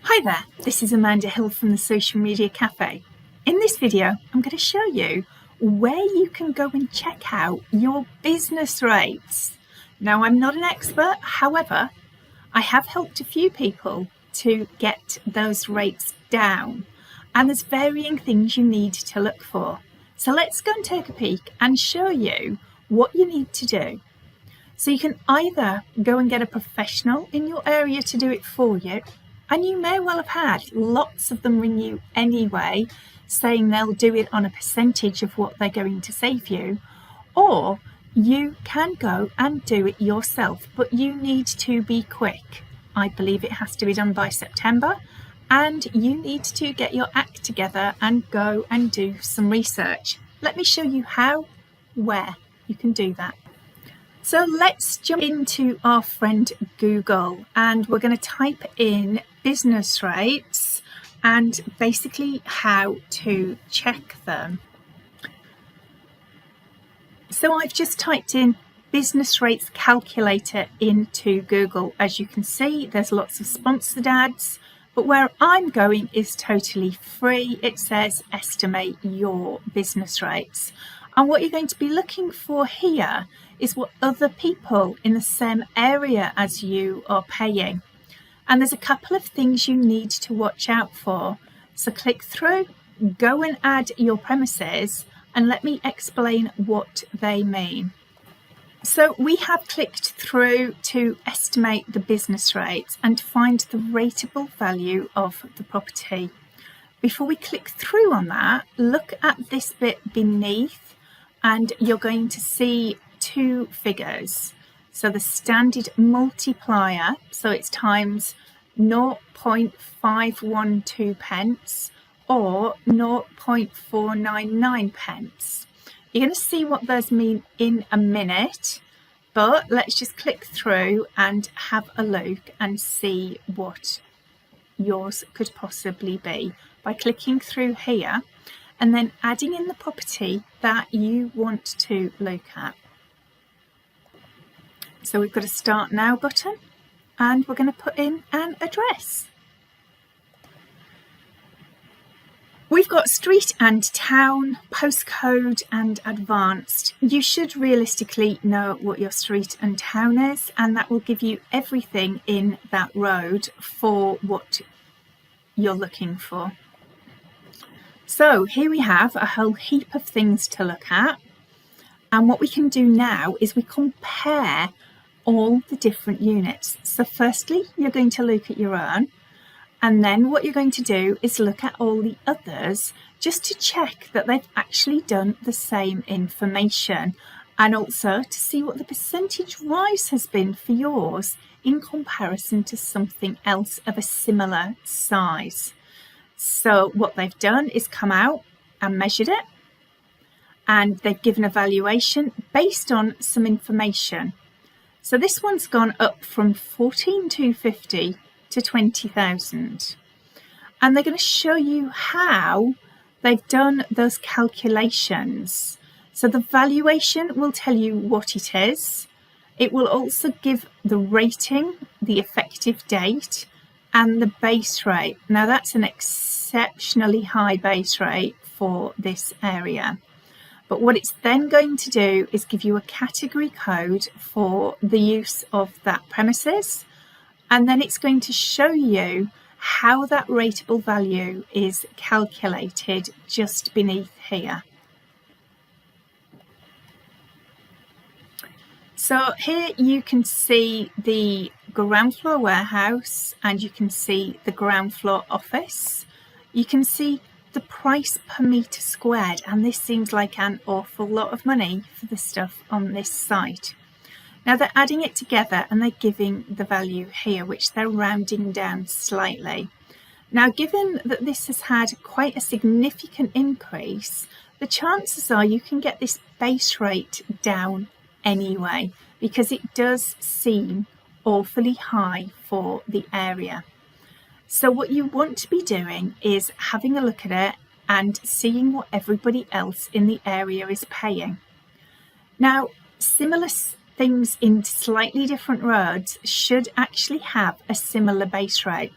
Hi there, this is Amanda Hill from the Social Media Cafe. In this video, I'm going to show you where you can go and check out your business rates. Now, I'm not an expert, however, I have helped a few people to get those rates down, and there's varying things you need to look for. So let's go and take a peek and show you what you need to do. So you can either go and get a professional in your area to do it for you, and you may well have had lots of them ring you anyway, saying they'll do it on a percentage of what they're going to save you, or you can go and do it yourself, but you need to be quick. I believe it has to be done by September, and you need to get your act together and go and do some research. Let me show you how, where you can do that. So let's jump into our friend Google, and we're going to type in business rates and basically how to check them. So I've just typed in business rates calculator into Google. As you can see, there's lots of sponsored ads, but where I'm going is totally free. It says estimate your business rates. And what you're going to be looking for here is what other people in the same area as you are paying. And there's a couple of things you need to watch out for. So click through, go and add your premises, and let me explain what they mean. So we have clicked through to estimate the business rates and find the rateable value of the property. Before we click through on that, look at this bit beneath, and you're going to see two figures. So the standard multiplier, so it's times 0.512 pence or 0.499 pence. You're going to see what those mean in a minute, but let's just click through and have a look and see what yours could possibly be by clicking through here and then adding in the property that you want to look at. So we've got a Start Now button, and we're going to put in an address. We've got street and town, postcode and advanced. You should realistically know what your street and town is, and that will give you everything in that road for what you're looking for. So here we have a whole heap of things to look at, and what we can do now is we compare all the different units. So firstly, you're going to look at your own, and then what you're going to do is look at all the others just to check that they've actually done the same information, and also to see what the percentage rise has been for yours in comparison to something else of a similar size. So what they've done is come out and measured it, and they've given a valuation based on some information. So this one's gone up from 14,250 to 20,000. And they're going to show you how they've done those calculations. So the valuation will tell you what it is. It will also give the rating, the effective date, and the base rate. Now that's an exceptionally high base rate for this area. But what it's then going to do is give you a category code for the use of that premises, and then it's going to show you how that rateable value is calculated just beneath here. So here you can see the ground floor warehouse, and you can see the ground floor office. You can see the price per metre squared, and this seems like an awful lot of money for the stuff on this site. Now they're adding it together and they're giving the value here, which they're rounding down slightly. Now, given that this has had quite a significant increase, the chances are you can get this base rate down anyway, because it does seem awfully high for the area. So what you want to be doing is having a look at it and seeing what everybody else in the area is paying. Now, similar things in slightly different roads should actually have a similar base rate.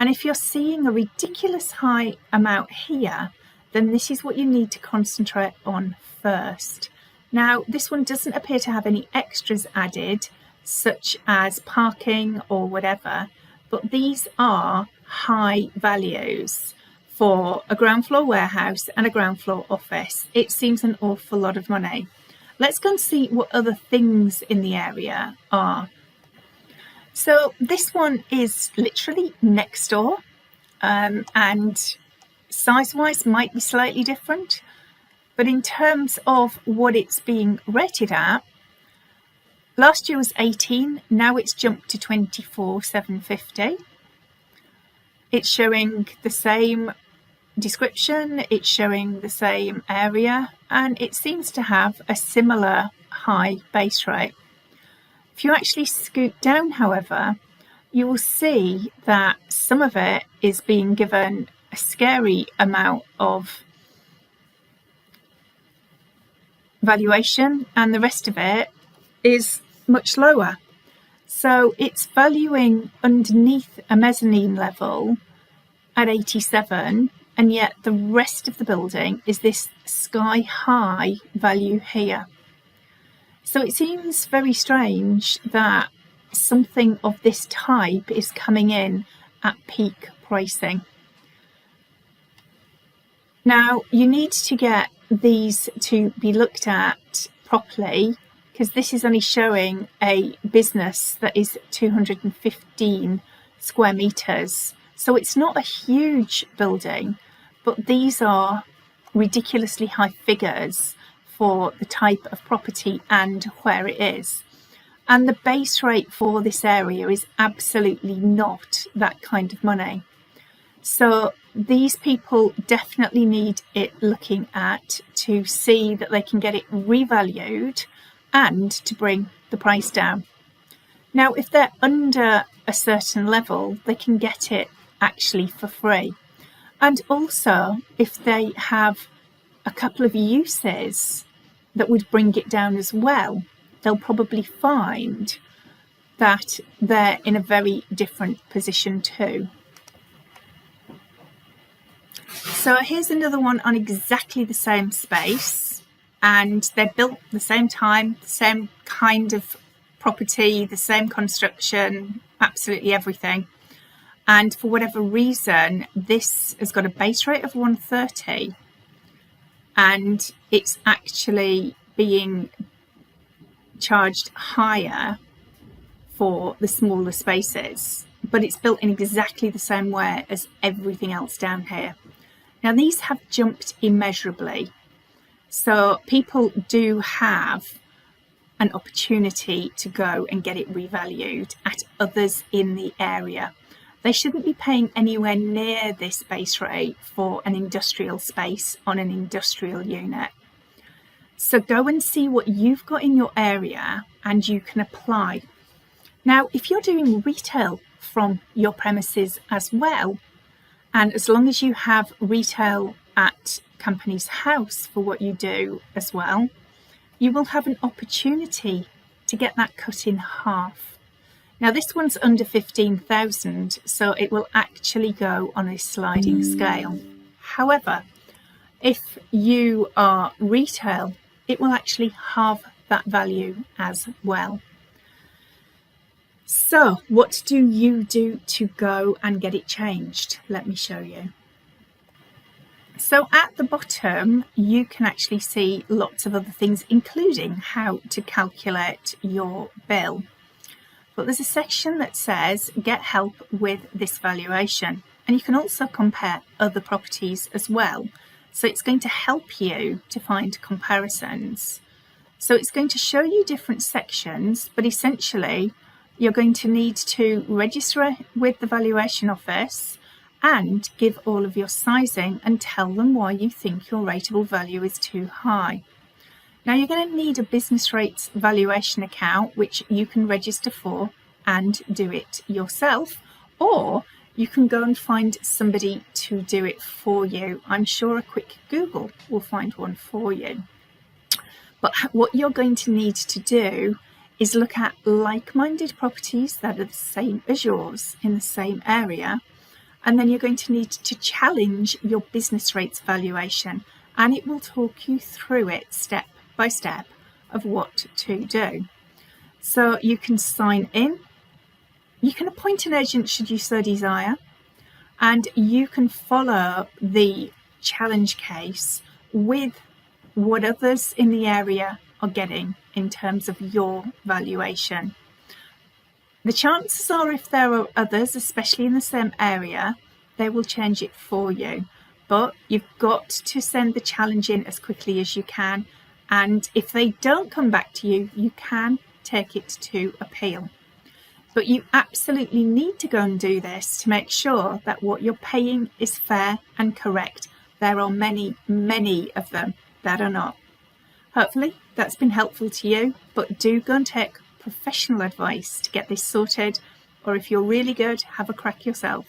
And if you're seeing a ridiculous high amount here, then this is what you need to concentrate on first. Now, this one doesn't appear to have any extras added, such as parking or whatever, but these are high values for a ground floor warehouse and a ground floor office. It seems an awful lot of money. Let's go and see what other things in the area are. So this one is literally next door, and size-wise might be slightly different, but in terms of what it's being rated at, last year was 18, now it's jumped to 24,750. It's showing the same description, it's showing the same area, and it seems to have a similar high base rate. If you actually scoot down, however, you will see that some of it is being given a scary amount of valuation, and the rest of it is much lower. So it's valuing underneath a mezzanine level at 87, and yet the rest of the building is this sky high value here. So it seems very strange that something of this type is coming in at peak pricing. Now, you need to get these to be looked at properly, because this is only showing a business that is 215 square meters. So it's not a huge building, but these are ridiculously high figures for the type of property and where it is. And the base rate for this area is absolutely not that kind of money. So these people definitely need it looking at to see that they can get it revalued and to bring the price down. Now, if they're under a certain level, they can get it actually for free. And also, if they have a couple of uses that would bring it down as well, they'll probably find that they're in a very different position too. So here's another one on exactly the same space, and they're built the same time, the same kind of property, the same construction, absolutely everything. And for whatever reason, this has got a base rate of 130, and it's actually being charged higher for the smaller spaces, but it's built in exactly the same way as everything else down here. Now, these have jumped immeasurably, so people do have an opportunity to go and get it revalued at others in the area. They shouldn't be paying anywhere near this base rate for an industrial space on an industrial unit. So go and see what you've got in your area and you can apply. Now, if you're doing retail from your premises as well, and as long as you have retail at Companies House for what you do as well, you will have an opportunity to get that cut in half. Now, this one's under 15,000, so it will actually go on a sliding scale. However, if you are retail, it will actually halve that value as well. So what do you do to go and get it changed? Let me show you. So at the bottom, you can actually see lots of other things, including how to calculate your bill. But there's a section that says get help with this valuation, and you can also compare other properties as well. So it's going to help you to find comparisons. So it's going to show you different sections, but essentially you're going to need to register with the valuation office and give all of your sizing and tell them why you think your rateable value is too high. Now, you're going to need a business rates valuation account, which you can register for and do it yourself, or you can go and find somebody to do it for you. I'm sure a quick Google will find one for you. But what you're going to need to do is look at like-minded properties that are the same as yours in the same area And then you're going to need to challenge your business rates valuation, and it will talk you through it step by step of what to do. So you can sign in, you can appoint an agent should you so desire, and you can follow the challenge case with what others in the area are getting in terms of your valuation. The chances are, if there are others, especially in the same area, they will change it for you. But you've got to send the challenge in as quickly as you can. And if they don't come back to you, you can take it to appeal. But you absolutely need to go and do this to make sure that what you're paying is fair and correct. There are many, many of them that are not. Hopefully that's been helpful to you, but do go and take professional advice to get this sorted, or if you're really good, have a crack yourself.